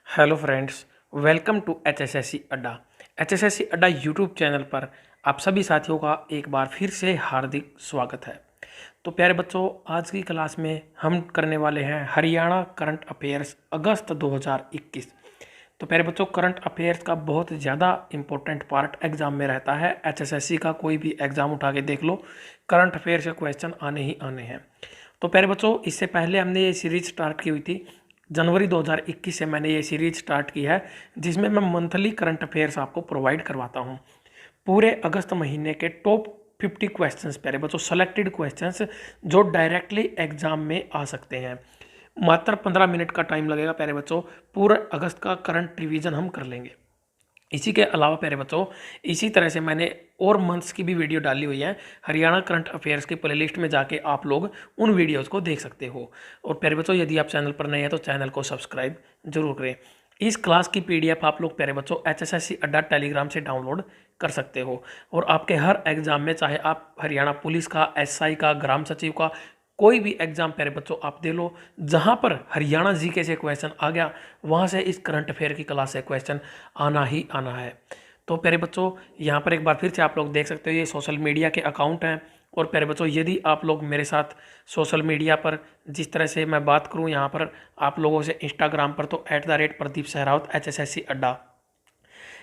Hello friends, welcome to HSSC Adda. HSSC Adda YouTube channel पर आप सभी साथियों का एक बार फिर से हार्दिक स्वागत है। तो प्यारे बच्चों, आज की क्लास में हम करने वाले हैं हरियाणा करंट अफेयर्स अगस्त 2021। तो प्यारे बच्चों, करंट अफेयर्स का बहुत ज़्यादा इंपॉर्टेंट पार्ट एग्जाम में रहता है। एचएसएससी का कोई भी एग्जाम उठा के देख लो, करंट अफेयर्स के क्वेश्चन आने ही आने हैं। तो प्यारे बच्चों, इससे पहले हमने ये सीरीज स्टार्ट की हुई थी। जनवरी 2021 से मैंने ये सीरीज स्टार्ट की है, जिसमें मैं मंथली करंट अफेयर्स आपको प्रोवाइड करवाता हूँ। पूरे अगस्त महीने के टॉप 50 क्वेश्चंस, प्यारे बच्चों, सेलेक्टेड क्वेश्चंस जो डायरेक्टली एग्जाम में आ सकते हैं। मात्र 15 मिनट का टाइम लगेगा प्यारे बच्चों, पूरा अगस्त का करंट रिवीजन हम कर लेंगे। इसी के अलावा प्यारे बच्चों, इसी तरह से मैंने और मंथ्स की भी वीडियो डाली हुई है। हरियाणा करंट अफेयर्स की प्लेलिस्ट में जाके आप लोग उन वीडियोस को देख सकते हो। और प्यारे बच्चों, यदि आप चैनल पर नए हैं तो चैनल को सब्सक्राइब जरूर करें। इस क्लास की पीडीएफ आप लोग प्यारे बच्चों एचएसएससी अड्डा टेलीग्राम से डाउनलोड कर सकते हो। और आपके हर एग्जाम में, चाहे आप हरियाणा पुलिस का, एसआई का, ग्राम सचिव का, कोई भी एग्जाम प्यारे बच्चों आप दे लो, जहां पर हरियाणा जीके से क्वेश्चन आ गया, वहां से इस करंट अफेयर की क्लास से क्वेश्चन आना ही आना है। तो प्यारे बच्चों, यहाँ पर एक बार फिर से आप लोग देख सकते हो, ये सोशल मीडिया के अकाउंट हैं। और प्यारे बच्चों, यदि आप लोग मेरे साथ सोशल मीडिया पर जिस तरह से मैं बात करूँ यहाँ पर आप लोगों से इंस्टाग्राम पर, तो @प्रदीप सहरावत एचएसएससी अड्डा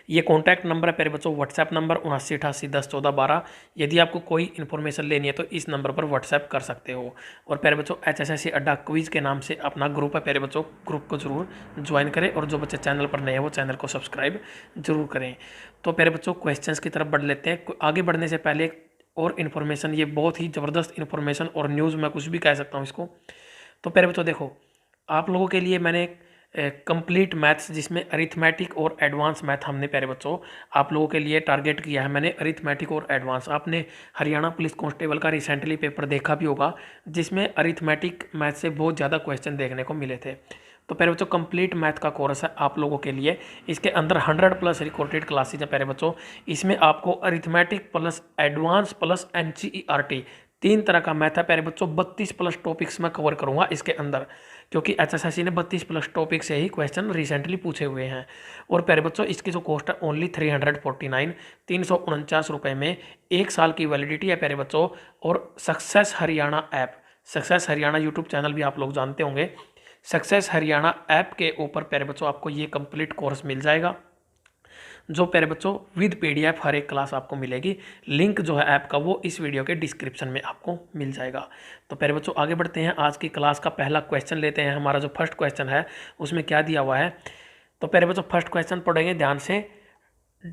ये कॉन्टैक्ट नंबर है प्यारे बच्चों। WhatsApp number 7988101412। यदि आपको कोई इन्फॉर्मेशन लेनी है तो इस नंबर पर व्हाट्सएप कर सकते हो। और प्यारे बच्चों, एचएसएससी अड्डा क्विज के नाम से अपना ग्रुप है प्यारे बच्चों, ग्रुप को जरूर ज्वाइन करें। और जो बच्चे चैनल पर नए हैं वो चैनल को सब्सक्राइब जरूर करें। तो प्यारे बच्चों, क्वेश्चंस की तरफ बढ़ लेते हैं। आगे बढ़ने से पहले और इन्फॉर्मेशन, ये बहुत ही ज़बरदस्त इन्फॉर्मेशन और न्यूज़, मैं कुछ भी कह सकता हूँ इसको। तो प्यारे बच्चों देखो, आप लोगों के लिए मैंने कंप्लीट मैथ्स, जिसमें अरिथमेटिक और एडवांस मैथ हमने प्यारे बच्चों आप लोगों के लिए टारगेट किया है। मैंने अरिथमेटिक और एडवांस, आपने हरियाणा पुलिस कांस्टेबल का रिसेंटली पेपर देखा भी होगा, जिसमें अरिथमेटिक मैथ से बहुत ज़्यादा क्वेश्चन देखने को मिले थे। तो प्यारे बच्चों, कंप्लीट मैथ का कोर्स है आप लोगों के लिए। इसके अंदर 100+ रिकॉर्डेड क्लासेज है प्यारे बच्चों। इसमें आपको arithmetic plus advance plus NCERT 3 तरह का मैथ है प्यारे बच्चों। 32+ टॉपिक्स मैं कवर करूंगा इसके अंदर, क्योंकि एचएसएससी ने 32+ टॉपिक से ही क्वेश्चन रिसेंटली पूछे हुए हैं। और प्यारे बच्चों, इसकी जो कॉस्ट है ओनली 349, 349 रुपये में 1 साल की वैलिडिटी है प्यारे बच्चों। और success Haryana app, success Haryana YouTube channel भी आप लोग जानते होंगे। सक्सेस हरियाणा ऐप के ऊपर प्यारे बच्चों आपको ये कंप्लीट कोर्स मिल जाएगा, जो प्यारे बच्चों विद पीडीएफ हर एक क्लास आपको मिलेगी। लिंक जो है ऐप का वो इस वीडियो के डिस्क्रिप्शन में आपको मिल जाएगा। तो प्यारे बच्चों, आगे बढ़ते हैं। आज की क्लास का पहला क्वेश्चन लेते हैं। हमारा जो फर्स्ट क्वेश्चन है उसमें क्या दिया हुआ है। तो प्यारे बच्चों, फर्स्ट क्वेश्चन पढ़ेंगे ध्यान से।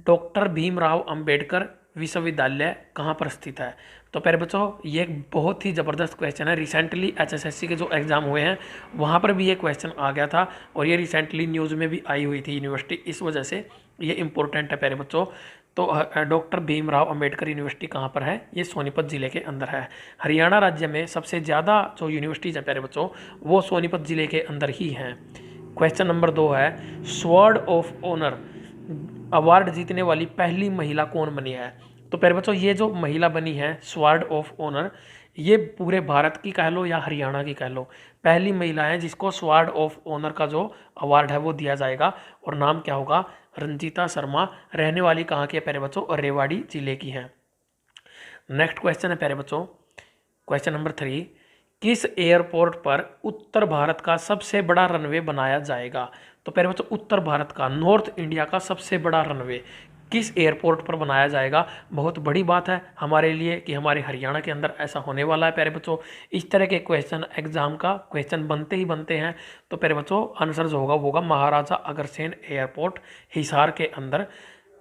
डॉक्टर भीमराव अंबेडकर विश्वविद्यालय कहाँ पर स्थित है? तो प्यारे बच्चों, ये एक बहुत ही ज़बरदस्त क्वेश्चन है। रिसेंटली एचएसएससी के जो एग्ज़ाम हुए हैं वहाँ पर भी ये क्वेश्चन आ गया था, और ये रिसेंटली न्यूज़ में भी आई हुई थी यूनिवर्सिटी, इस वजह से ये इंपॉर्टेंट है प्यारे बच्चों। तो डॉक्टर भीमराव अंबेडकर यूनिवर्सिटी कहाँ पर है? ये सोनीपत ज़िले के अंदर है। हरियाणा राज्य में सबसे ज़्यादा जो यूनिवर्सिटीज़ हैं प्यारे बच्चों, वो सोनीपत ज़िले के अंदर ही हैं। क्वेश्चन नंबर 2 है, स्वॉर्ड ऑफ ऑनर अवार्ड जीतने वाली पहली महिला कौन बनी है? तो प्यारे बच्चों, ये जो महिला बनी है स्वॉर्ड ऑफ ऑनर, ये पूरे भारत की कह लो या हरियाणा की कह लो, पहली महिला है जिसको स्वॉर्ड ऑफ ऑनर का जो अवार्ड है वो दिया जाएगा। और नाम क्या होगा? रंजीता शर्मा। रहने वाली कहाँ की है प्यारे बच्चों? और रेवाड़ी जिले की है। नेक्स्ट क्वेश्चन है प्यारे बच्चों, क्वेश्चन नंबर 3। किस एयरपोर्ट पर उत्तर भारत का सबसे बड़ा रनवे बनाया जाएगा? तो प्यारे बच्चों, उत्तर भारत का, नॉर्थ इंडिया का सबसे बड़ा रनवे किस एयरपोर्ट पर बनाया जाएगा? बहुत बड़ी बात है हमारे लिए कि हमारे हरियाणा के अंदर ऐसा होने वाला है प्यारे बच्चों। इस तरह के क्वेश्चन एग्जाम का क्वेश्चन बनते ही बनते हैं। तो प्यारे बच्चों, आंसर जो होगा वो होगा महाराजा अग्रसेन एयरपोर्ट, हिसार के अंदर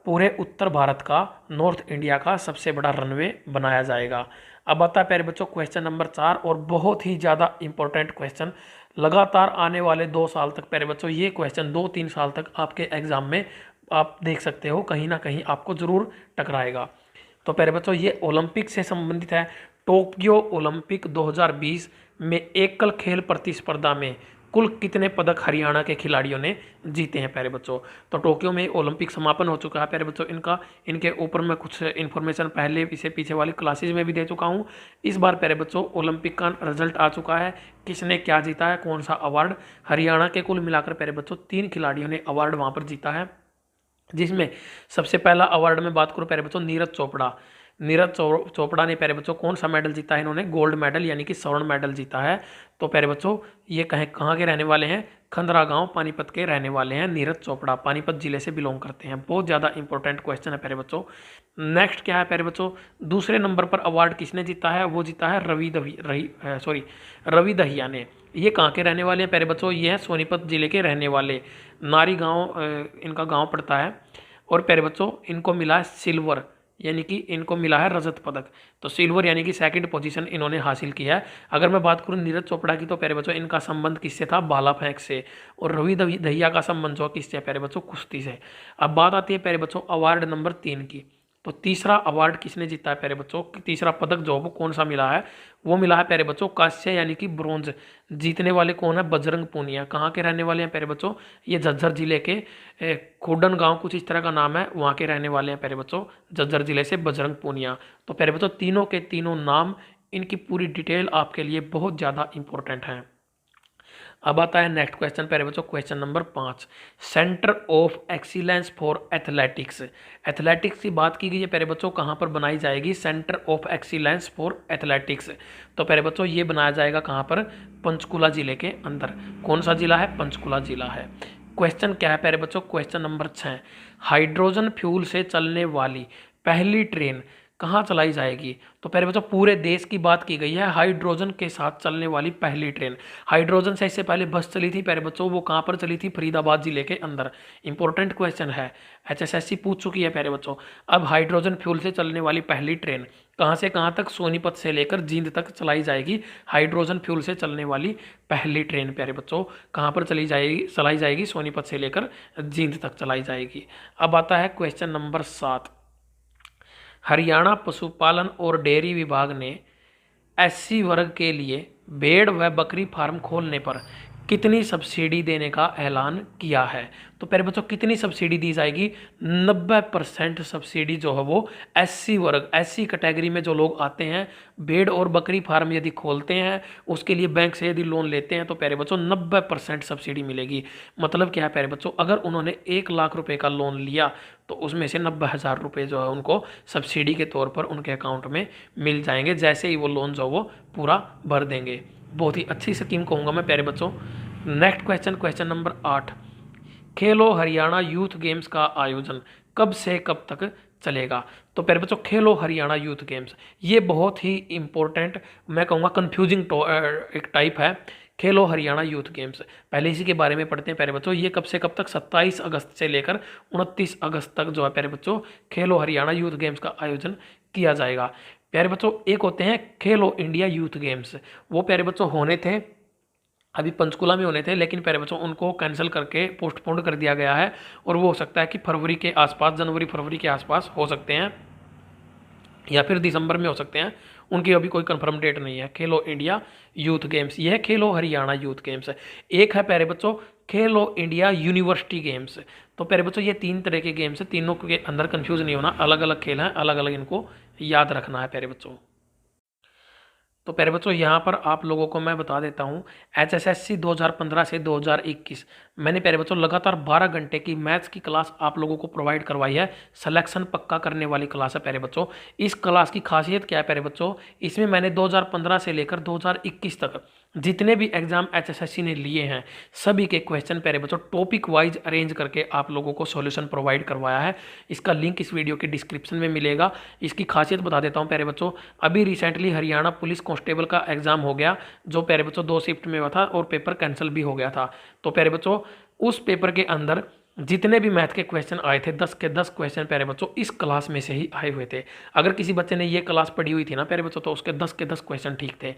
पूरे उत्तर भारत का, नॉर्थ इंडिया का सबसे बड़ा रनवे बनाया जाएगा। अब आता है प्यारे बच्चों क्वेश्चन नंबर 4, और बहुत ही ज़्यादा इंपॉर्टेंट क्वेश्चन। लगातार आने वाले 2 साल तक प्यारे बच्चों ये क्वेश्चन 2-3 साल तक आपके एग्जाम में आप देख सकते हो, कहीं ना कहीं आपको ज़रूर टकराएगा। तो प्यारे बच्चों, ये ओलंपिक से संबंधित है। टोक्यो ओलंपिक 2020 में एकल खेल प्रतिस्पर्धा में कुल कितने पदक हरियाणा के खिलाड़ियों ने जीते हैं प्यारे बच्चों। तो टोक्यो में ओलंपिक समापन हो चुका है प्यारे बच्चों इनके ऊपर मैं कुछ इन्फॉर्मेशन पहले इसे पीछे वाली क्लासेज में भी दे चुका हूँ। इस बार प्यारे बच्चों ओलंपिक का रिजल्ट आ चुका है, किसने क्या जीता है, कौन सा अवार्ड। हरियाणा के कुल मिलाकर प्यारे बच्चों 3 खिलाड़ियों ने अवार्ड वहाँ पर जीता है, जिसमें सबसे पहला अवार्ड में बात करूं प्यारे बच्चों नीरज चोपड़ा ने प्यारे बच्चों कौन सा मेडल जीता है, इन्होंने गोल्ड मेडल यानी कि स्वर्ण मेडल जीता है। तो प्यारे बच्चों ये कहाँ के रहने वाले हैं, खंदरा गांव पानीपत के रहने वाले हैं नीरज चोपड़ा, पानीपत जिले से बिलोंग करते हैं। बहुत ज़्यादा इंपॉर्टेंट क्वेश्चन है प्यारे बच्चों। नेक्स्ट क्या है प्यारे बच्चों, दूसरे नंबर पर अवार्ड किसने जीता है, वो जीता है रवि दहिया ने। ये कहाँ के रहने वाले हैं प्यारे बच्चों, ये हैं सोनीपत जिले के रहने वाले, नारी गांव इनका गांव पड़ता है। और प्यारे बच्चों इनको मिला है सिल्वर यानी कि इनको मिला है रजत पदक। तो सिल्वर यानी कि सेकंड पोजीशन इन्होंने हासिल किया है। अगर मैं बात करूं नीरज चोपड़ा की तो प्यारे बच्चों इनका संबंध किससे था, भाला फेंक से। और रवि दहिया का संबंध जो किससे प्यारे बच्चों, कुश्ती से। अब बात आती है प्यारे बच्चों अवार्ड नंबर 3 की। तो तीसरा अवार्ड किसने जीता है प्यारे बच्चों, तीसरा पदक जो वो कौन सा मिला है, वो मिला है प्यारे बच्चों कांस्य यानी कि ब्रोंज। जीतने वाले कौन है, बजरंग पूनिया। कहाँ के रहने वाले हैं प्यारे बच्चों, ये झज्जर जिले के खोडन गांव कुछ इस तरह का नाम है, वहाँ के रहने वाले हैं प्यारे बच्चों, झज्जर जिले से बजरंग पूनिया। तो प्यारे बच्चों तीनों के तीनों नाम, इनकी पूरी डिटेल आपके लिए बहुत ज़्यादा इंपॉर्टेंट है। अब आता है नेक्स्ट क्वेश्चन प्यारे बच्चों, question number 5, centre of excellence for athletics. Athletics की बात की गई है प्यारे बच्चों, कहाँ पर बनाई जाएगी, centre of excellence for athletics. तो प्यारे बच्चों ये बनाया जाएगा कहाँ पर, पंचकुला जिले के अंदर। कौन सा जिला है, पंचकुला जिला है। क्वेश्चन क्या है प्यारे बच्चों, क्वेश्चन नंबर 6, हाइड्रोजन फ्यूल से चलने वाली पहली ट्रेन कहाँ चलाई जाएगी। तो प्यारे बच्चों पूरे देश की बात की गई है, हाइड्रोजन के साथ चलने वाली पहली ट्रेन। हाइड्रोजन से इससे पहले बस चली थी प्यारे बच्चों, वो कहाँ पर चली थी, फरीदाबाद जिले के अंदर। इंपॉर्टेंट क्वेश्चन है, HSSC पूछ चुकी है प्यारे बच्चों। अब हाइड्रोजन फ्यूल से चलने वाली पहली ट्रेन कहाँ से कहाँ तक, सोनीपत से लेकर जींद तक चलाई जाएगी। हाइड्रोजन फ्यूल से चलने वाली पहली ट्रेन प्यारे बच्चों कहाँ पर चलाई जाएगी, सोनीपत से लेकर जींद तक चलाई जाएगी। अब आता है क्वेश्चन नंबर 7, हरियाणा पशुपालन और डेयरी विभाग ने SC वर्ग के लिए भेड़ व बकरी फार्म खोलने पर कितनी सब्सिडी देने का ऐलान किया है। तो प्यारे बच्चों कितनी सब्सिडी दी जाएगी, 90% सब्सिडी जो है वो SC वर्ग, SC कैटेगरी में जो लोग आते हैं, भेड़ और बकरी फार्म यदि खोलते हैं, उसके लिए बैंक से यदि लोन लेते हैं तो प्यारे बच्चों 90% सब्सिडी मिलेगी। मतलब क्या है प्यारे बच्चों, अगर उन्होंने 1 लाख रुपए का लोन लिया तो उसमें से 90,000 रुपये जो है उनको सब्सिडी के तौर पर उनके अकाउंट में मिल जाएंगे, जैसे ही वो लोन जो वो पूरा भर देंगे। बहुत ही अच्छी स्कीम कहूँगा मैं प्यारे बच्चों। नेक्स्ट क्वेश्चन, क्वेश्चन नंबर 8, खेलो हरियाणा यूथ गेम्स का आयोजन कब से कब तक चलेगा। तो प्यारे बच्चों खेलो हरियाणा यूथ गेम्स, ये बहुत ही इंपॉर्टेंट, मैं कहूँगा कन्फ्यूजिंग एक टाइप है। खेलो हरियाणा यूथ गेम्स, पहले इसी के बारे में पढ़ते हैं प्यारे बच्चों। ये कब से कब तक, 27 अगस्त से लेकर 29 अगस्त तक जो है प्यारे बच्चों खेलो हरियाणा यूथ गेम्स का आयोजन किया जाएगा। प्यारे बच्चों एक होते हैं खेलो इंडिया यूथ गेम्स, वो प्यारे बच्चों होने थे, अभी पंचकुला में होने थे, लेकिन प्यारे बच्चों उनको कैंसिल करके पोस्टपोन कर दिया गया है। और वो हो सकता है कि फरवरी के आसपास, जनवरी फरवरी के आसपास हो सकते हैं, या फिर दिसंबर में हो सकते हैं, उनकी अभी कोई कंफर्म डेट नहीं है। खेलो इंडिया यूथ गेम्स, यह खेलो हरियाणा यूथ गेम्स है। एक है प्यारे बच्चों खेलो इंडिया यूनिवर्सिटी गेम्स। तो प्यारे बच्चों ये 3 तरह के गेम्स है, तीनों के अंदर कंफ्यूज नहीं होना, अलग अलग खेल हैं, अलग अलग इनको याद रखना है प्यारे बच्चों। तो प्यारे बच्चों यहाँ पर आप लोगों को मैं बता देता हूँ, HSSC 2015 से 2021 मैंने प्यारे बच्चों लगातार 12 घंटे की मैथ्स की क्लास आप लोगों को प्रोवाइड करवाई है। सिलेक्शन पक्का करने वाली क्लास है प्यारे बच्चों। इस क्लास की खासियत क्या है प्यारे बच्चों, इसमें मैंने 2015 से लेकर 2021 तक जितने भी एग्जाम HSSC ने लिए हैं, सभी के क्वेश्चन प्यारे बच्चों टॉपिक वाइज अरेंज करके आप लोगों को सॉल्यूशन प्रोवाइड करवाया है। इसका लिंक इस वीडियो के डिस्क्रिप्शन में मिलेगा। इसकी खासियत बता देता हूँ प्यारे बच्चों, अभी रिसेंटली हरियाणा पुलिस कांस्टेबल का एग्जाम हो गया, जो प्यारे बच्चों 2 शिफ्ट में हुआ था और पेपर कैंसिल भी हो गया था। तो प्यारे बच्चों उस पेपर के अंदर जितने भी मैथ के क्वेश्चन आए थे, 10 के 10 क्वेश्चन प्यारे बच्चों इस क्लास में से ही आए हुए थे। अगर किसी बच्चे ने ये क्लास पढ़ी हुई थी ना प्यारे बच्चों, तो उसके 10 के 10 क्वेश्चन ठीक थे।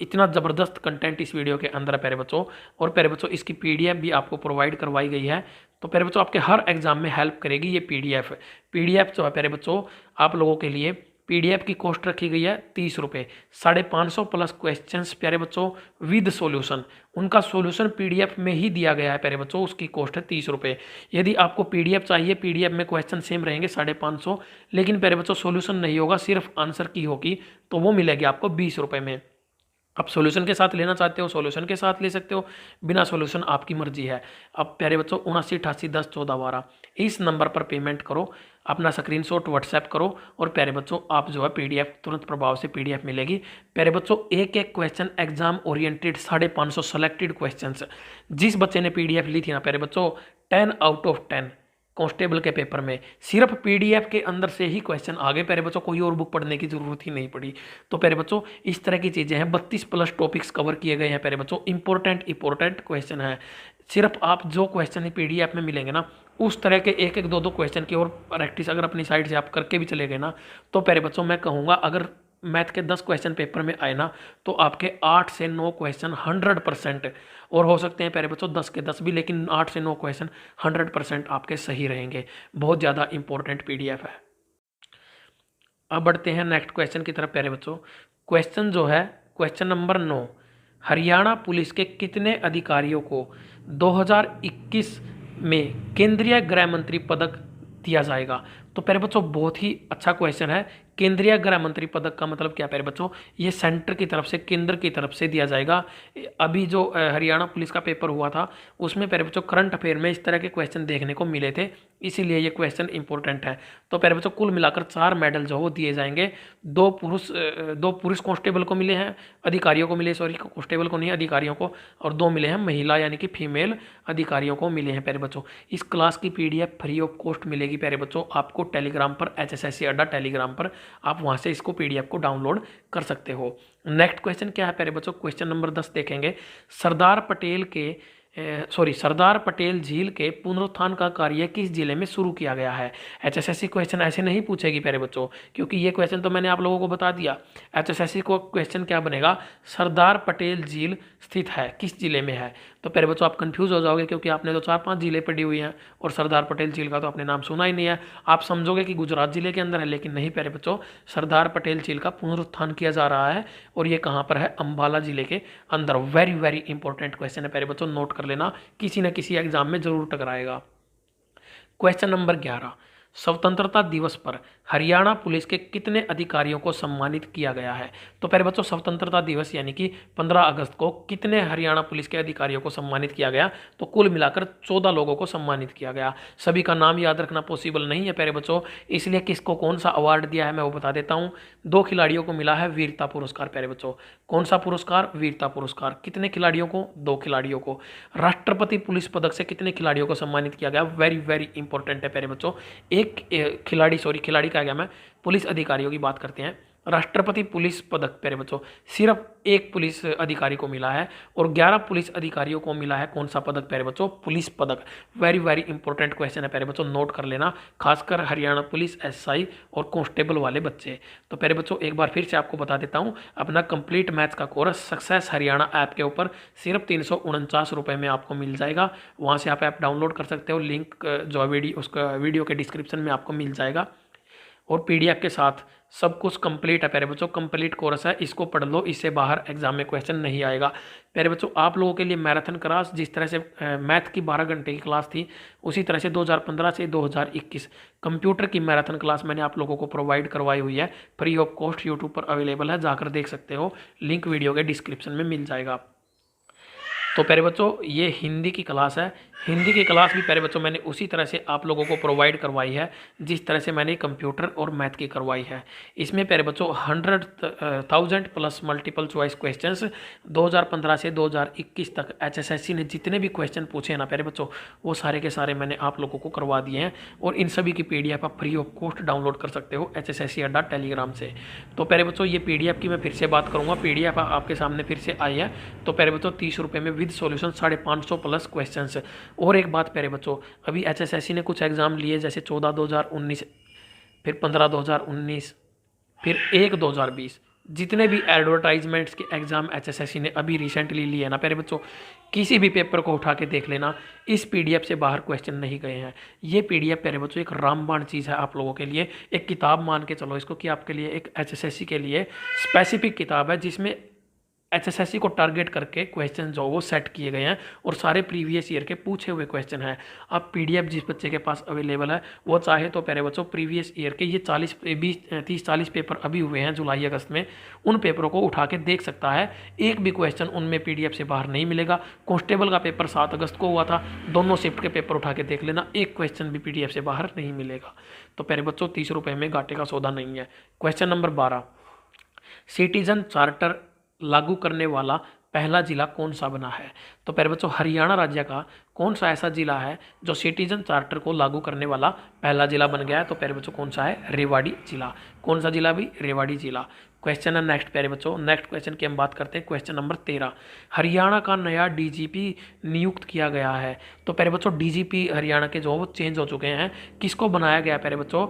इतना ज़बरदस्त कंटेंट इस वीडियो के अंदर है प्यारे बच्चों। और प्यारे बच्चों इसकी PDF भी आपको प्रोवाइड करवाई गई है। तो प्यारे बच्चों आपके हर एग्जाम में हेल्प करेगी ये PDF जो है प्यारे बच्चों आप लोगों के लिए पीडीएफ की कॉस्ट रखी गई है 30 रुपये। 550 प्लस क्वेश्चंस प्यारे बच्चों विद सॉल्यूशन, उनका सॉल्यूशन पीडीएफ में ही दिया गया है प्यारे बच्चों, उसकी कॉस्ट है 30 रुपये। यदि आपको पीडीएफ चाहिए, पीडीएफ में क्वेश्चन सेम रहेंगे 550, लेकिन प्यारे बच्चों सॉल्यूशन नहीं होगा, सिर्फ आंसर की होगी, तो वो मिलेगी आपको 20 रुपये में। आप सॉल्यूशन के साथ लेना चाहते हो सॉल्यूशन के साथ ले सकते हो, बिना सॉल्यूशन आपकी मर्जी है। अब प्यारे बच्चों 7988101412 इस नंबर पर पेमेंट करो, अपना स्क्रीनशॉट व्हाट्सएप करो और प्यारे बच्चों आप जो है पीडीएफ तुरंत प्रभाव से पीडीएफ मिलेगी। प्यारे बच्चों एक एक question exam oriented 550 selected questions, जिस बच्चे ने पीडीएफ ली थी ना प्यारे बच्चों 10 आउट ऑफ 10 कांस्टेबल के पेपर में सिर्फ पीडीएफ के अंदर से ही क्वेश्चन आ गए प्यारे बच्चों, कोई और बुक पढ़ने की जरूरत ही नहीं पड़ी। तो प्यारे बच्चों इस तरह की चीजें हैं, 32 प्लस टॉपिक्स कवर किए गए हैं प्यारे बच्चों, इंपॉर्टेंट क्वेश्चन है। सिर्फ आप जो क्वेश्चन पीडीएफ में मिलेंगे ना उस तरह के एक एक दो क्वेश्चन की और प्रैक्टिस अगर अपनी साइड से आप करके भी चले गए ना, तो प्यारे बच्चों मैं कहूँगा अगर मैथ के 10 क्वेश्चन पेपर में आए ना तो आपके 8 से 9 क्वेश्चन 100%, और हो सकते हैं प्यारे बच्चों 10 के 10 भी, लेकिन 8 से 9 क्वेश्चन 100% आपके सही रहेंगे। बहुत ज़्यादा इंपॉर्टेंट पीडीएफ है। अब बढ़ते हैं नेक्स्ट क्वेश्चन की तरफ प्यारे बच्चों। क्वेश्चन जो है क्वेश्चन नंबर 9, हरियाणा पुलिस के कितने अधिकारियों को 2021 में केंद्रीय गृह मंत्री पदक दिया जाएगा? तो प्यारे बच्चों बहुत ही अच्छा क्वेश्चन है। केंद्रीय गृह मंत्री पदक का मतलब क्या प्यारे बच्चों, ये सेंटर की तरफ से, केंद्र की तरफ से दिया जाएगा। अभी जो हरियाणा पुलिस का पेपर हुआ था उसमें प्यारे बच्चों करंट अफेयर में इस तरह के क्वेश्चन देखने को मिले थे, इसीलिए ये क्वेश्चन इंपॉर्टेंट है। तो प्यारे बच्चों कुल मिलाकर 4 मेडल जो वो दिए जाएंगे। 2 पुरुष कांस्टेबल को मिले हैं, अधिकारियों को मिले, सॉरी कांस्टेबल को नहीं अधिकारियों को, और 2 मिले हैं महिला यानी कि फीमेल अधिकारियों को मिले हैं प्यारे बच्चों। इस क्लास की पीडीएफ फ्री ऑफ कॉस्ट मिलेगी प्यारे बच्चों आपको टेलीग्राम पर, HSSC अड्डा टेलीग्राम पर, आप वहां से इसको पीडीएफ को डाउनलोड कर सकते हो। नेक्स्ट क्वेश्चन क्या है प्यारे बच्चों, क्वेश्चन नंबर 10 देखेंगे। सरदार पटेल झील के पुनरुत्थान का कार्य किस जिले में शुरू किया गया है? HSSC क्वेश्चन ऐसे नहीं पूछेगी प्यारे बच्चों, क्योंकि ये क्वेश्चन तो मैंने आप लोगों को बता दिया। HSSC को क्वेश्चन क्या बनेगा, सरदार पटेल झील स्थित है किस जिले में है? तो प्यारे बच्चों आप कंफ्यूज हो जाओगे, क्योंकि आपने तो 4-5 जिले पढ़ी हुई हैं और सरदार पटेल झील का तो आपने नाम सुना ही नहीं है। आप समझोगे कि गुजरात जिले के अंदर है, लेकिन नहीं प्यारे बच्चों, सरदार पटेल झील का पुनरुत्थान किया जा रहा है और ये कहाँ पर है, अंबाला जिले के अंदर। वेरी वेरी इंपॉर्टेंट क्वेश्चन है प्यारे बच्चों, नोट कर लेना, किसी न किसी एग्जाम में जरूर टकराएगा। क्वेश्चन नंबर 11, स्वतंत्रता दिवस पर हरियाणा पुलिस के कितने अधिकारियों को सम्मानित किया गया है? तो प्यारे बच्चों स्वतंत्रता दिवस यानी कि 15 अगस्त को कितने हरियाणा पुलिस के अधिकारियों को सम्मानित किया गया? तो कुल मिलाकर 14 लोगों को सम्मानित किया गया। सभी का नाम याद रखना पॉसिबल नहीं है प्यारे बच्चों, इसलिए किसको कौन सा अवार्ड दिया है मैं वो बता देता हूँ। 2 खिलाड़ियों को मिला है वीरता पुरस्कार प्यारे बच्चों। कौन सा पुरस्कार? वीरता पुरस्कार। कितने खिलाड़ियों को? 2 खिलाड़ियों को। राष्ट्रपति पुलिस पदक से कितने खिलाड़ियों को सम्मानित किया गया? वेरी वेरी इंपॉर्टेंट है प्यारे बच्चों। एक खिलाड़ी का गया मैं, पुलिस अधिकारियों की बात करते हैं। राष्ट्रपति पुलिस पदक प्यारे बच्चों सिर्फ 1 पुलिस अधिकारी को मिला है और 11 पुलिस अधिकारियों को मिला है कौन सा पदक प्यारे बच्चों? पुलिस पदक। वेरी वेरी इंपॉर्टेंट क्वेश्चन है प्यारे बच्चों, नोट कर लेना, खासकर हरियाणा पुलिस SI और कांस्टेबल वाले बच्चे। तो प्यारे बच्चों एक बार फिर से आपको बता देता हूँ, अपना कंप्लीट मैथ्स का कोर्स सक्सेस हरियाणा ऐप के ऊपर सिर्फ 349 रुपये में आपको मिल जाएगा। वहाँ से आप ऐप डाउनलोड कर सकते हो, लिंक जो वीडियो के डिस्क्रिप्शन में आपको मिल जाएगा। और पीडीएफ के साथ सब कुछ कंप्लीट है प्यारे बच्चों, कंप्लीट कोर्स है, इसको पढ़ लो, इससे बाहर एग्जाम में क्वेश्चन नहीं आएगा। प्यारे बच्चों आप लोगों के लिए मैराथन क्लास, जिस तरह से मैथ की 12 घंटे की क्लास थी, उसी तरह से 2015 से 2021 कंप्यूटर की मैराथन क्लास मैंने आप लोगों को प्रोवाइड करवाई हुई है, फ्री ऑफ कॉस्ट यूट्यूब पर अवेलेबल है, जाकर देख सकते हो, लिंक वीडियो के डिस्क्रिप्शन में मिल जाएगा। तो प्यारे बच्चों ये हिंदी की क्लास है, हिंदी की क्लास भी प्यारे बच्चों मैंने उसी तरह से आप लोगों को प्रोवाइड करवाई है जिस तरह से मैंने कंप्यूटर और मैथ की करवाई है। इसमें प्यारे बच्चों 100,000 प्लस मल्टीपल चॉइस क्वेश्चंस 2015 से 2021 तक HSSC ने जितने भी क्वेश्चन पूछे हैं ना प्यारे बच्चों, वो सारे के सारे मैंने आप लोगों को करवा दिए हैं और इन सभी की PDF आप फ्री ऑफ कॉस्ट डाउनलोड कर सकते हो HSSC अड्डा टेलीग्राम से। तो प्यारे बच्चों ये PDF की मैं फिर से बात करूँगा, PDF आपके सामने फिर से आई है। तो प्यारे बच्चों 30 रुपये में विद सॉल्यूशन 550 प्लस क्वेश्चन। और एक बात प्यारे बच्चों, अभी HSSC ने कुछ एग्जाम लिए, जैसे 14 2019, फिर 15 2019, फिर 1 2020, जितने भी एडवर्टाइजमेंट्स के एग्ज़ाम एचएसएससी ने अभी रिसेंटली लिए ना प्यारे बच्चों, किसी भी पेपर को उठा के देख लेना, इस पीडीएफ से बाहर क्वेश्चन नहीं गए हैं। ये पीडीएफ प्यारे बच्चों एक रामबाण चीज़ है आप लोगों के लिए, एक किताब मान के चलो इसको कि आपके लिए एक एचएसएससी के लिए स्पेसिफिक किताब है जिसमें एचएसएससी को टारगेट करके क्वेश्चन जो वो सेट किए गए हैं और सारे प्रीवियस ईयर के पूछे हुए क्वेश्चन हैं। अब पीडीएफ जिस बच्चे के पास अवेलेबल है वो चाहे तो प्यारे बच्चों प्रीवियस ईयर के ये 30-40 पेपर अभी हुए हैं जुलाई अगस्त में, उन पेपरों को उठा के देख सकता है। एक भी क्वेश्चन उनमें पीडीएफ से बाहर नहीं मिलेगा। कांस्टेबल का पेपर 7 अगस्त को हुआ था, दोनों शिफ्ट के पेपर उठा के देख लेना, एक क्वेश्चन भी पीडीएफ से बाहर नहीं मिलेगा। तो प्यारे बच्चों 30 रुपये में घाटे का सौदा नहीं है। क्वेश्चन नंबर 12, सिटीजन चार्टर लागू करने वाला पहला जिला कौन सा बना है? तो प्यारे बच्चों हरियाणा राज्य का कौन सा ऐसा जिला है जो सिटीजन चार्टर को लागू करने वाला पहला जिला बन गया है? तो प्यारे बच्चों कौन सा है? रेवाड़ी जिला। कौन सा जिला भी? रेवाड़ी जिला। क्वेश्चन है नेक्स्ट प्यारे बच्चों, नेक्स्ट क्वेश्चन की हम बात करते हैं। क्वेश्चन नंबर 13, हरियाणा का नया डीजीपी नियुक्त किया गया है। तो प्यारे बच्चों डीजीपी हरियाणा के जो वो चेंज हो चुके हैं। किसको बनाया गया प्यारे बच्चों?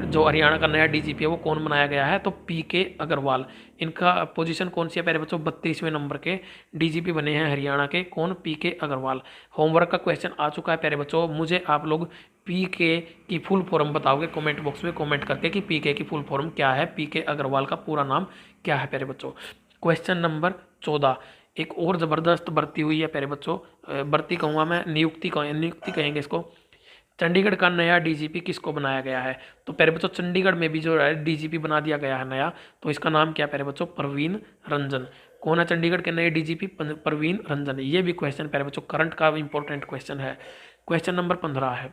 जो हरियाणा का नया डीजीपी है वो कौन बनाया गया है? तो पीके अग्रवाल। इनका पोजीशन कौन सी है प्यारे बच्चों? 32वें नंबर के डीजीपी बने हैं हरियाणा के, कौन? पीके अग्रवाल। होमवर्क का क्वेश्चन आ चुका है प्यारे बच्चों, मुझे आप लोग पीके की फुल फॉर्म बताओगे कमेंट बॉक्स में कमेंट करके कि पीके की फुल फॉर्म क्या है, पीके अग्रवाल का पूरा नाम क्या है प्यारे बच्चों। क्वेश्चन नंबर 14, एक और ज़बरदस्त भर्ती हुई है प्यारे बच्चों, भर्ती कहूँगा मैं, नियुक्ति कहेंगे इसको। चंडीगढ़ का नया डीजीपी किसको बनाया गया है? तो प्यारे बच्चों चंडीगढ़ में भी जो है डीजीपी बना दिया गया है नया, तो इसका नाम क्या है प्यारे बच्चों? प्रवीण रंजन। कौन है चंडीगढ़ के नए डीजीपी? प्रवीण रंजन। ये भी क्वेश्चन प्यारे बच्चों करंट का इंपॉर्टेंट क्वेश्चन है। क्वेश्चन नंबर 15 है,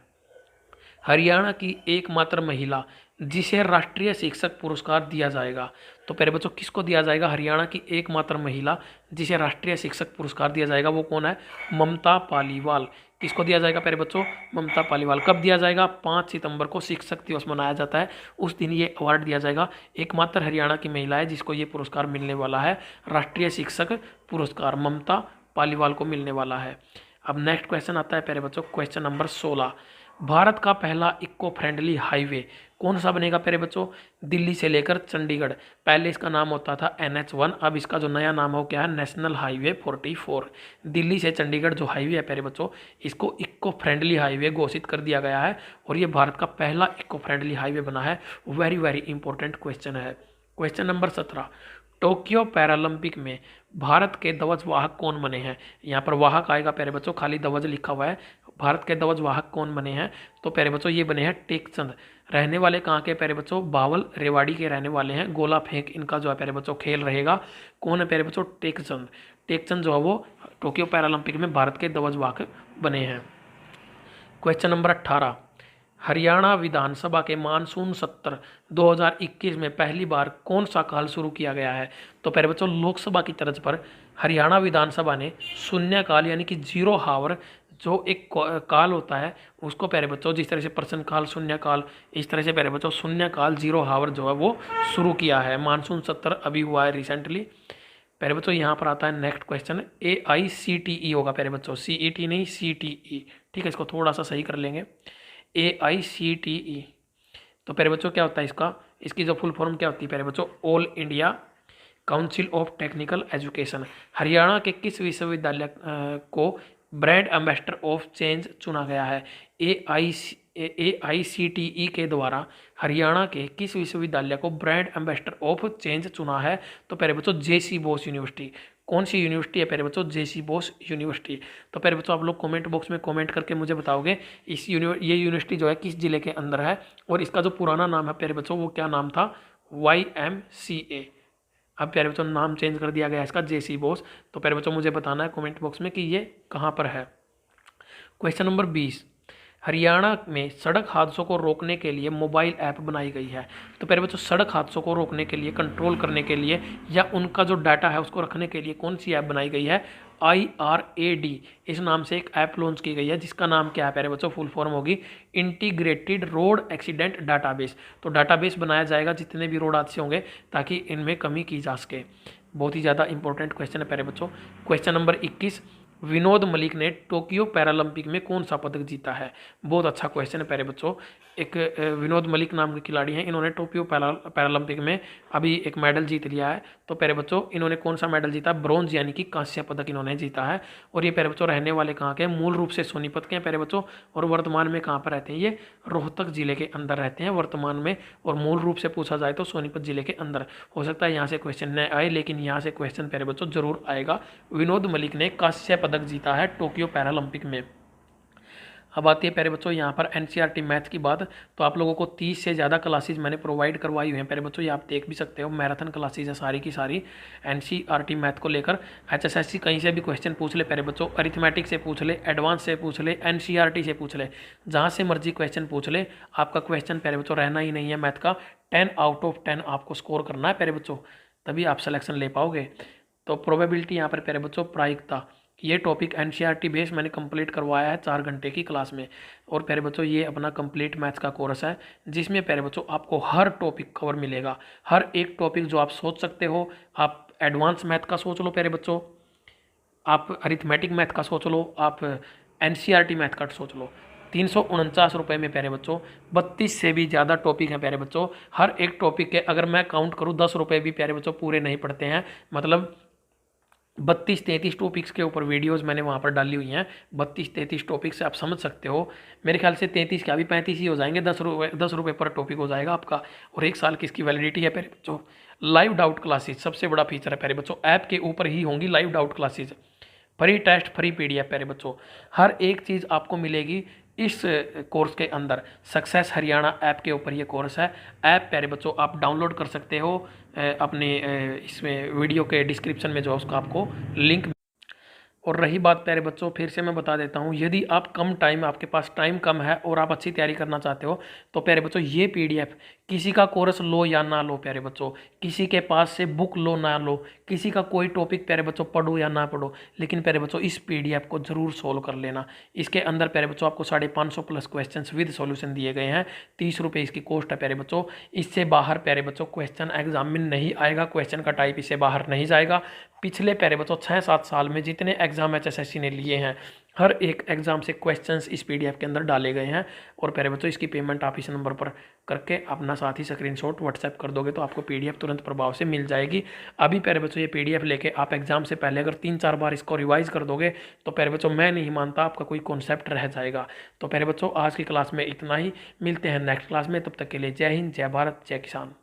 हरियाणा की एकमात्र महिला जिसे राष्ट्रीय शिक्षक पुरस्कार दिया जाएगा। तो प्यारे बच्चों किसको दिया जाएगा? हरियाणा की एकमात्र महिला जिसे राष्ट्रीय शिक्षक पुरस्कार दिया जाएगा वो कौन है? ममता पालीवाल। किसको दिया जाएगा प्यारे बच्चों? ममता पालीवाल। कब दिया जाएगा? 5 सितंबर को शिक्षक दिवस मनाया जाता है, उस दिन ये अवार्ड दिया जाएगा। एकमात्र हरियाणा की महिला है जिसको ये पुरस्कार मिलने वाला है, राष्ट्रीय शिक्षक पुरस्कार ममता पालीवाल को मिलने वाला है। अब नेक्स्ट क्वेश्चन आता है प्यारे बच्चों, क्वेश्चन नंबर 16, भारत का पहला इको फ्रेंडली हाईवे कौन सा बनेगा प्यारे बच्चों? दिल्ली से लेकर चंडीगढ़। पहले इसका नाम होता था NH1, अब इसका जो नया नाम हो क्या है? National highway 44। दिल्ली से चंडीगढ़ जो हाईवे है प्यारे बच्चों, इसको इको फ्रेंडली हाईवे घोषित कर दिया गया है और ये भारत का पहला इको फ्रेंडली हाईवे बना है। वेरी वेरी इंपॉर्टेंट क्वेश्चन है। क्वेश्चन नंबर 17, टोक्यो पैरालंपिक में भारत के ध्वजवाहक कौन बने हैं? यहाँ पर वाहक आएगा प्यारे बच्चों, खाली ध्वज लिखा हुआ है। भारत के ध्वजवाहक कौन बने हैं? तो प्यारे बच्चों ये बने हैं टेकचंद। रहने वाले कहाँ के प्यारे बच्चों? बावल रेवाड़ी के रहने वाले हैं। गोला फेंक इनका जो है प्यारे बच्चों खेल रहेगा। कौन है प्यारे बच्चों? टेकचंद। टेकचंद जो है वो टोक्यो पैरालंपिक में भारत के ध्वजवाहक बने हैं। क्वेश्चन नंबर 18, हरियाणा विधानसभा के मानसून सत्र 2021 में पहली बार कौन सा काल शुरू किया गया है? तो प्यारे बच्चों लोकसभा की तर्ज पर हरियाणा विधानसभा ने शून्यकाल यानी कि 0 हावर जो एक काल होता है उसको प्यारे बच्चों, जिस तरह से प्रश्नकाल शून्यकाल, इस तरह से प्यारे बच्चों शून्यकाल 0 हावर जो है वो शुरू किया है। मानसून सत्र अभी हुआ है रिसेंटली। प्यारे बच्चों यहाँ पर आता है नेक्स्ट क्वेश्चन, AICTE होगा प्यारे बच्चों, CET नहीं CTE, ठीक है, इसको थोड़ा सा सही कर लेंगे। AICTE तो प्यारे बच्चों क्या होता है इसका? इसकी जो फुल फॉर्म क्या होती है प्यारे बच्चों? All India council of technical education. Haryana के किस विश्वविद्यालय को ब्रांड एम्बेसडर ऑफ चेंज चुना गया है? AICTE के द्वारा हरियाणा के किस विश्वविद्यालय को ब्रांड एम्बेसडर ऑफ चेंज चुना है? तो प्यारे बच्चों JC बोस यूनिवर्सिटी। कौन सी यूनिवर्सिटी है प्यारे बच्चों? JC Bose university. तो प्यारे बच्चों आप लोग कमेंट बॉक्स में कमेंट करके मुझे बताओगे ये यूनिवर्सिटी जो है किस जिले के अंदर है और इसका जो पुराना नाम है प्यारे बच्चों वो क्या नाम था? YMCA। अब प्यारे बच्चों नाम चेंज कर दिया गया है इसका JC बोस। तो प्यारे बच्चों मुझे बताना है कमेंट बॉक्स में कि ये कहाँ पर है। क्वेश्चन नंबर 20, हरियाणा में सड़क हादसों को रोकने के लिए मोबाइल ऐप बनाई गई है। तो प्यारे बच्चों सड़क हादसों को रोकने के लिए, कंट्रोल करने के लिए या उनका जो डाटा है उसको रखने के लिए कौन सी ऐप बनाई गई है? IRAD इस नाम से एक ऐप लॉन्च की गई है जिसका नाम क्या है प्यारे बच्चों? फुल फॉर्म होगी इंटीग्रेटेड रोड एक्सीडेंट डाटाबेस। तो डाटाबेस बनाया जाएगा जितने भी रोड हादसे होंगे ताकि इनमें कमी की जा सके। बहुत ही ज़्यादा इंपॉर्टेंट क्वेश्चन है प्यारे बच्चों। क्वेश्चन नंबर 21, विनोद मलिक ने टोक्यो पैरालंपिक में कौन सा पदक जीता है? बहुत अच्छा क्वेश्चन है प्यारे बच्चों। एक विनोद मलिक नाम के खिलाड़ी हैं, इन्होंने टोक्यो पैरालंपिक में अभी एक मेडल जीत लिया है। तो प्यारे बच्चों इन्होंने कौन सा मेडल जीता? ब्रॉन्ज यानी कि कांस्य पदक इन्होंने जीता है। और ये प्यारे बच्चों रहने वाले कहाँ के? मूल रूप से सोनीपत के हैं प्यारे बच्चों, और वर्तमान में कहाँ पर रहते हैं? ये रोहतक जिले के अंदर रहते हैं वर्तमान में। और मूल रूप से पूछा जाए तो सोनीपत जिले के अंदर। हो सकता है यहाँ से क्वेश्चन न आए, लेकिन यहाँ से क्वेश्चन प्यारे बच्चों जरूर आएगा। विनोद मलिक ने कांस्य पदक जीता है टोक्यो पैरालंपिक में। अब आती है प्यारे बच्चों यहाँ पर एनसीईआरटी मैथ की बात। तो आप लोगों को 30 से ज़्यादा क्लासेज मैंने प्रोवाइड करवाई हुई हैं प्यारे बच्चों, ये आप देख भी सकते हो। मैराथन क्लासेज है सारी की सारी एनसीईआरटी मैथ को लेकर। एचएसएससी कहीं से भी क्वेश्चन पूछ ले प्यारे बच्चों, अरिथमेटिक से पूछ ले, एडवांस से पूछ ले, एनसीईआरटी से पूछ ले, जहाँ से मर्जी क्वेश्चन पूछ ले, आपका क्वेश्चन प्यारे बच्चों रहना ही नहीं है मैथ का। 10 आउट ऑफ 10 आपको स्कोर करना है प्यारे बच्चों, तभी आप सिलेक्शन ले पाओगे। तो प्रोबेबिलिटी यहाँ पर प्यारे बच्चों प्रायिकता, ये टॉपिक एनसीईआरटी बेस मैंने कंप्लीट करवाया है 4 घंटे की क्लास में। और प्यारे बच्चों ये अपना कंप्लीट मैथ्स का कोर्स है, जिसमें प्यारे बच्चों आपको हर टॉपिक कवर मिलेगा। हर एक टॉपिक जो आप सोच सकते हो, आप एडवांस मैथ का सोच लो प्यारे बच्चों, आप अरिथमेटिक मैथ का सोच लो, आप एनसीईआरटी मैथ का सोच लो। 349 रुपये में प्यारे बच्चों 32 से भी ज़्यादा टॉपिक हैं प्यारे बच्चों। हर एक टॉपिक के अगर मैं काउंट करूँ 10 रुपये भी प्यारे बच्चों पूरे नहीं पड़ते हैं। मतलब 32-33 टॉपिक्स के ऊपर वीडियोस मैंने वहाँ पर डाली हुई हैं। 32-33 टॉपिक्स से आप समझ सकते हो, मेरे ख्याल से 33 क्या भी 35 ही हो जाएंगे। 10 रुपये पर टॉपिक हो जाएगा आपका, और 1 साल की इसकी वैलिडिटी है प्यारे बच्चों। लाइव डाउट क्लासेस सबसे बड़ा फीचर है प्यारे बच्चों, ऐप के ऊपर ही होंगी live doubt classes. Free test, free PDF प्यारे बच्चों, हर एक चीज़ आपको मिलेगी इस कोर्स के अंदर। सक्सेस हरियाणा ऐप के ऊपर ये कोर्स है। ऐप प्यारे बच्चों आप डाउनलोड कर सकते हो अपने इसमें वीडियो के डिस्क्रिप्शन में जो है उसका आपको लिंक। और रही बात प्यारे बच्चों, फिर से मैं बता देता हूँ, यदि आप कम टाइम, आपके पास टाइम कम है और आप अच्छी तैयारी करना चाहते हो, तो प्यारे बच्चों ये पीडीएफ, किसी का कोर्स लो या ना लो प्यारे बच्चों, किसी के पास से बुक लो ना लो, किसी का कोई टॉपिक प्यारे बच्चों पढ़ो या ना पढ़ो, लेकिन प्यारे बच्चों इस पीडीएफ को जरूर सोल्व कर लेना। इसके अंदर प्यारे बच्चों आपको 550 प्लस क्वेश्चन विद सॉल्यूशन दिए गए हैं। 30 रुपये इसकी कॉस्ट है प्यारे बच्चों। इससे बाहर प्यारे बच्चों क्वेश्चन एग्जाम में नहीं आएगा, क्वेश्चन का टाइप इससे बाहर नहीं जाएगा। पिछले प्यारे बच्चों 6-7 साल में जितने एग्जाम एचएसएससी ने लिए हैं, हर एक एग्जाम से क्वेश्चंस इस पीडीएफ के अंदर डाले गए हैं। और प्यारे बच्चों इसकी पेमेंट आप इस नंबर पर करके अपना साथ ही स्क्रीनशॉट व्हाट्सएप कर दोगे तो आपको पीडीएफ तुरंत प्रभाव से मिल जाएगी। अभी प्यारे बच्चों ये पीडीएफ लेके आप एग्जाम से पहले अगर 3-4 बार इसको रिवाइज कर दोगे तो प्यारे बच्चों मैं नहीं मानता आपका कोई कॉन्सेप्ट रह जाएगा। तो प्यारे बच्चों आज की क्लास में इतना ही, मिलते हैं नेक्स्ट क्लास में, तब तक के लिए जय हिंद, जय भारत, जय किसान।